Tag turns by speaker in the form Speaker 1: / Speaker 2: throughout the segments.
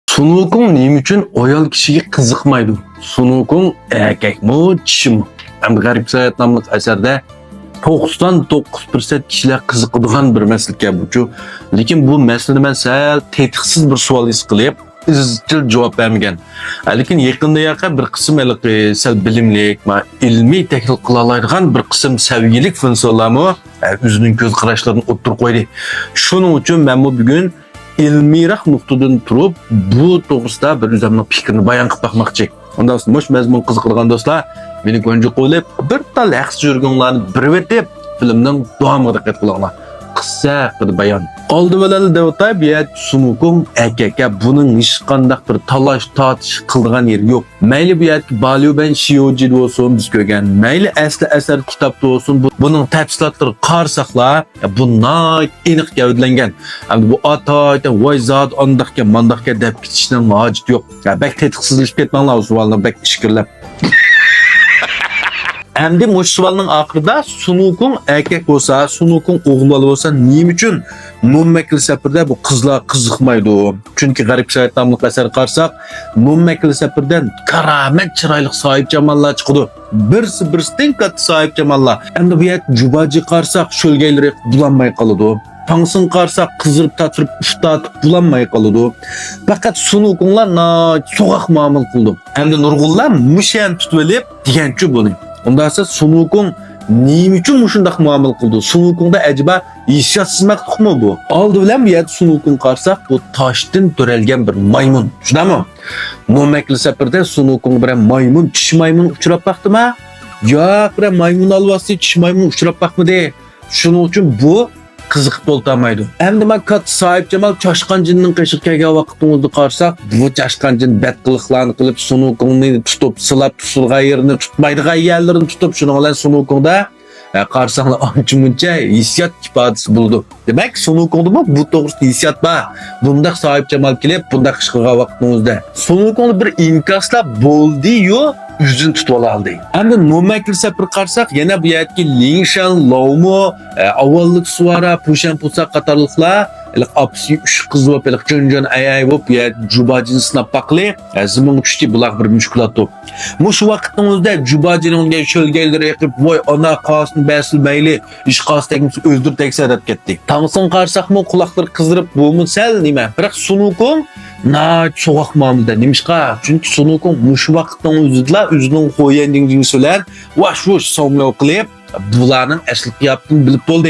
Speaker 1: Sunukun neyim için ayol kişiye kızıkmaydı. Sunukun erkek mi, kişi mi? Hem garip sayat namlık eserde 99% kişiler kızıkıdığan bir meseleke bu. Lekin bu meselede ben sel tetiksiz bir sual kılıp izchil cevap vermegen. Lekin yakında yakın bir kısım sel bilimlik, ilmi tehlil kılalaydıgan bir kısım sevgilik fınsalamı üzünün göz karışlarını oturup koydu. Şunun için ben bu bugün ilmirak noktadan turup bu doğrusuda bir üzerine fikrini bayan kıp bakmakçı. Ondan sonra hoş mezmun kızıkırgan dostlar beni gönce koyup bir tal haqs jürgünlerini bir etip filmden doğamı dikkat kılağına. Kısa bir bayan. Oldu veleli devotay bir sunukun erkek'e bunun hiç kandak bir talaş tartış kıldığan yeri yok. Meyli bir ki balıyor ben şiyoci olsun biz kögen. Meyli esli eser kitapta olsun bunun tepsilatları karsakla bunlar enik gavdlengen. Hem bu atayda vay zat andakka mandakka dep kitişten vacit yok. Ya bek tetiksizlik etmen lazım valına bek işkirlep. Endi muş sualının akırda sunukun erkek olsa, sunukun oğul olsa neyim için mummekil sepirde bu kızlar kızıkmaydı o. Çünkü garip şahitlamlık eser karsak mummekil sepirden karamet çıraylık sahip cemallar çıkıdı. Birisi katı sahip cemallar. Endi bu yet cubacı karsak şölgeyleri bulanmay kalıdı. Pangsın karsak kızırıp tatırıp uftatıp bulanmay kalıdı. Fakat sunukunlar soğuk mamul kıldı. Endi nurgullar müşen tutuvelip digençü bunu. Ondan sonra sunukun neyim için muşundak muamele kıldı? Sunukunda acaba hissiyat mı bu? Aldı bilen bir yer sunukun karsak bu taştan törelgen bir maymun. Şuna mı? Mummekli sepirde sunukun bir maymun, çiş maymun uçurap baktı mı? Ya bir maymun alvası çiş maymun uçurap bakma de. Şunun için bu kızık boltamaydı. Hem de ben kat sahip cemal çaşkan cinnin qeşik kelgen vaqtыңызды qarsak, bu çaşkan cin bet qılıqlarını qılıp sunukunu tutup sılap tusulğa yerini tutmaydığa yerlerini tutup şunu olan sunukunda qarsanlar ançı-munça hissiyat ifadesi buldu. Demek sunukunda mı bu doğrusu hissiyat var. Bunda sahip cemal kelip bunda qışqığa vaqtыңızda. Sunukunu bir inkasla boldu yo yüzün tutup aldı. Hem de nomekli sepir qarsak yana bu yerki Lingshan, Laumu, avallık suara, Pushan Pusa qatarlıqlar apsi üç kız vop jön ay vop ya jubacını sınap baklı zimun küşti bulaq bir müşkülat top. Muş vaqtыңızda jubacını onga şölgeleri yaqıp voy ana qasını bəsilmeyli iş qas tekmisi öldür tekse edip ketdi. Tanısın qarsak mı kulaqları kızdırıp bu mu sel nime? Bırak sunukun soğuk mamilde nimişqa? Çünkü sunukun muş vaqtыңızda üzünün qoyan dingini söyler vaş somla oqilib bularning aslik yaptığını bilip oldu.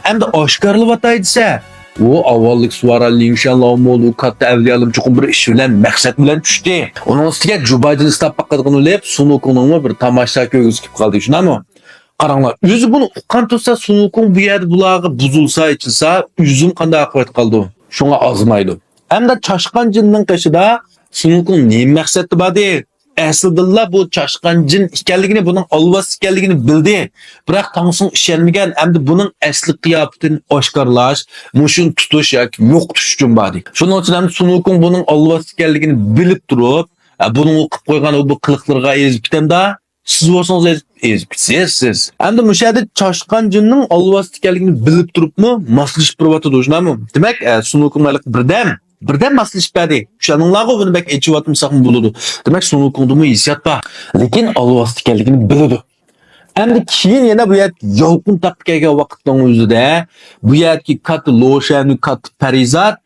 Speaker 1: Hem de aşkarlı vataydısa o avallık suara Lingshan Laumu katta evliyalım çoğun bir iş bilen məqsəd bilen düştü. Onun üstüge Jubacını istap bakadığını olep sunukunun bir tamaşa köyüzkip kaldı. Şuna mı? Qaranglar, yüzü bunu uqqan tutsa sunukun bu yerde bulağı buzulsa içilsa yüzün qanda akıvet kaldı. Şuna azmaydı. Hem de çaşkan cinnin qeşida sunukun ne məqsədi var deyil. Aslında bu çaşkan cin ikenligini, bunun alvas ikenligini bildi. Bırak tanısın işenmegen, hem de bunun asli kıyafetini aşkarlaş, muşun tutuş yok tutuşun bari. Şunun için hem sunukun bunun alvas ikenligini bilip durup, bunun okup koygan bu kılıklarına ezip gitem da, siz olsanız ezip siz. Hem de müşahede çaşkan cinin alvas ikenligini bilip durup mu, maslış provatı dojuna mı? Demek sunukun birden maslış badi. Şanınlağı bunu bek içivatımsak mı buludu. Demek sunukundu mu hissiyat var. Lekin alvas ikenligini bilidu. Hem de keyin yana bu yer yolkun tapkega vaqtning o'zida bu yerki kat loşanu kat Parizat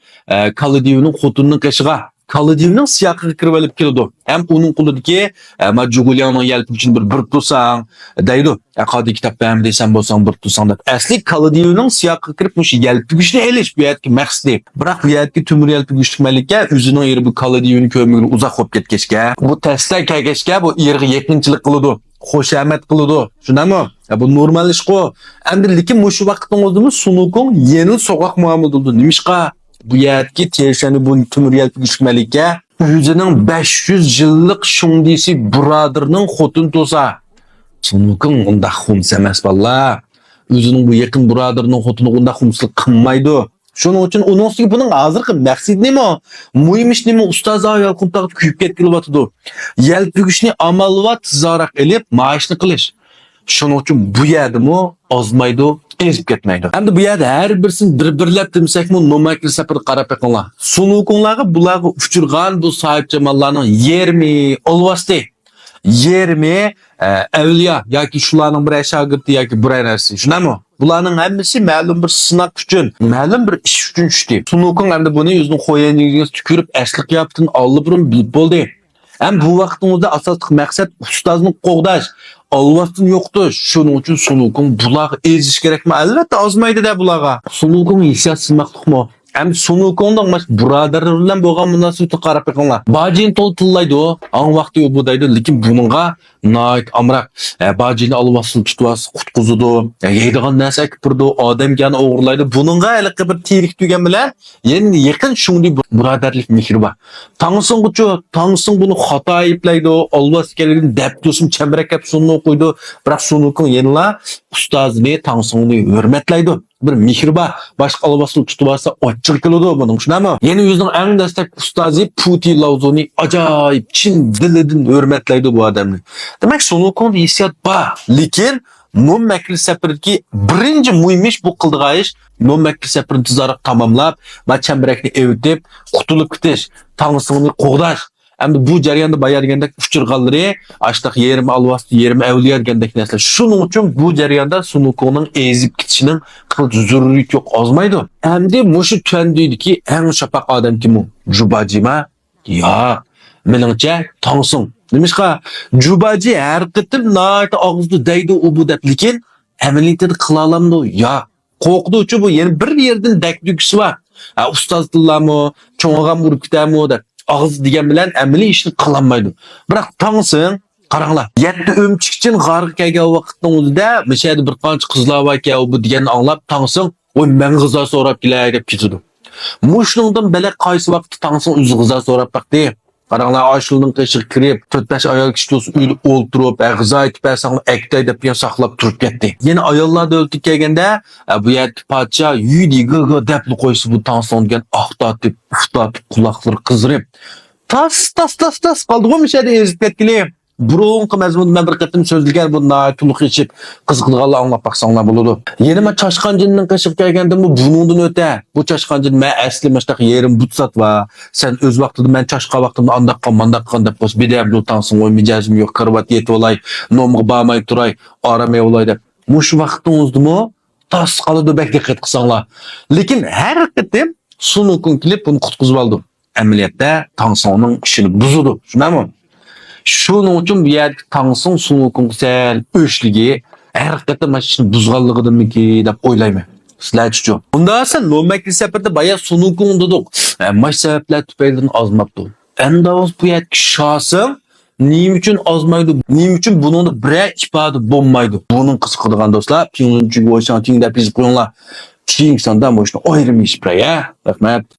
Speaker 1: Kalidiyevning xotinning qishiga Kalidiyevning siyoqiga kirib olib keldi. Hem onun qo'lidagi Majugulyanning yelpi uchun bir tursang deydi. Qadi kitap ham desam bo'lsang bir tursang deb. Asli Kalidiyevning siyoqiga kirib mush yelpi güçni elish bu yerki maqsadi. Biroq bu yerki temir yelpi güçlük malika o'zining yeri bu Kalidiyevning ko'migini uzoq bo'lib ketgachga, bu tasla kelgachga bu yerga yaqinchilik qiladi. Xoşamet kılıdı. Şuna mı? Bu normal iş ko. Lekin muşu vaqtın olduğumuz sunukun yeni sokak muamele oldu. Nimişqa? Bu yerki teşeni bu tümür yelpi güçmelike yüzünün 500 yıllık şundisi buradarının xotun tosa. Sunukun onda xums emas valla. Yüzünün bu yakın buradarının xotunu onda xumsılık kınmaydı. Şunun için onun üstüge bunun hazırkı məqsidi ne mi o? Muymuş ne mi ustaz ayal kuntaqı kuyup ketkili batıdı. Yelpi güçni amalvat zarak elip maaşını kılış. Shuning uchun bu yerdimi ozmaydi, ezib ketmaydi. Endi bu yerda har birisini bir-birlab demsakmi, nomenkli sapirga qarab beqinglar. Sunukunglarga bularga uchirgan bu sahibchamonlarning 20 olvasti 20 avliya yoki shularning bir shogirdi yoki bir narsa. Shunami? Bularning hammasi ma'lum bir sinaq uchun, ma'lum bir ish uchun tushdi. Sunukung endi buni o'zining qo'yaniga tükürib, asli qiyofatini olib burun bilib bo'ldi. Hem bu vaqtimizda asosli maqsad ustozni qo'g'dash, olvastin yo'qtish. Shuning uchun sunukung bularga ezish kerakmi? Albatta ozmaydi da bularga. Sunukung hissiyotsizmoqlikmi? Hem sunukungning mas birodarlar bilan bo'lgan munosabatni qarab beqinglar. Bajin tillaydi, ang vaqti yo'q budaydi, lekin buningga nayt amraq. Bajini olvastin tutwas, qutquzudi, yeydigan narsa kirdi, odamgani o'g'irlaydi. Buningga haliqi bir tirik tugan bilan endi yaqin shunday birodarlik mehri bor. Tangsın bunu xato ayıplaydı, olvas kelini deb do'sim chambarak sunni qo'ydi. Biroq sunukung yenila ustozini Tangsınni hurmatlaydi. Bir mehri bor. Boshqa olvasni tutib olsa ochiq keladi buning, shunami? Yeni o'zining eng dastlab ustozi Putin Lauzoni ajoyib chin dilidan hurmatlaydi bu odamni. Demak, sunukung hissiyot bor, lekin Nomenkli sapirki birinchi muhimish bu qildigan ish Nomenkli sapirni tezroq tamomlab, va chambarakni evitib, qutulib ketish, Tangsınni qo'g'dash. Endi bu jarayonda bayargandek uchirganlari, ashtaq yerim alvasti, yerim avliyo degandek narsalar. Shuning uchun bu jarayonda sunukungning ezib ketishining zaruriyati yo'q, ozmaydi. Endi mushu tandidiki eng shafaq odam kim u? Jubajima? Yo'q. Meningcha Tangsın. Nimishqa Jubaji har qitim nayt og'izda deydi u bu deb, lekin amaliyotda qila olamdi? Yo'q. Qo'rqdi bu yana bir yerdan dakdugisi bor. Ustoz tillarmi, cho'ng'an murkitami deb og'iz degan bilan amaliy ishni qilolmaydi. Biroq Tangsın qaranglar, 7 o'mchik uchun g'arga kelgan vaqtning o'zida mishada bir qancha qizlar bor ekan, bu deganni anglab Tangsın "Voy, men g'izo so'rab kelay" deb ketadi. Mushningdan bala qaysi vaqtda Tangsın o'zi g'izo so'rab baqdi. Qaranglar, Ayshulning qishiq kirib, 4-5 ayol kishi do'st uyda o'ltirib, g'izo aytib bersan, aktay deb saqlab turib ketdi. Yana ayollar o'ltirib kelganda, bu yerda podsho "Yuydi deb qo'ysa bu Tangsın degan aqtatib, uftatib, quloqlari qizirib, tas qoldi bu mishada ezib ketgili. Burunqi mazmunda men bir qatim so'zilgan bu naytuluq ichib qiziqliganlar anglab baqsanglar bo'ladi. Yana men Chashqan jinning qishib kelganda bu buningdan o'ta. Bu Chashqan jin men asli mashtaq yerim butsat va sen o'z vaqtida men Chashqan vaqtimda mandaqqa deb qo'yib bedam bu Tangsın o'y mijozim yo'q, qarvat yetib olay, nomga bormay turay, oramay olay deb. Mush vaqtingizdimi tas qoladi, bak diqqat qilsanglar. Lekin har qatim sunukung kelib buni qutqizib oldi. Amaliyotda Tangsınning ishini buzdi. Shunami? Shuning uchun bu yerda Tangsın sunukung sal o'shligi, haqiqatda mana shuni buzganligidanmiki deb o'ylayman. Sizlarchi? Bunda sen Nomenkli sapirda baya sunukung dedik. Mash sabablar tufaylidan ozmabdi. Endi bu yerda Shosim nima uchun ozmaydi? Nima uchun buningda biror ifoda bo'lmaydi? Buning qiziqadigan do'stlar, pinginchiga o'ysan, tingda biz qo'yinglar. Keyingi sonda mana shuni ayrim ish bilan, rahmat.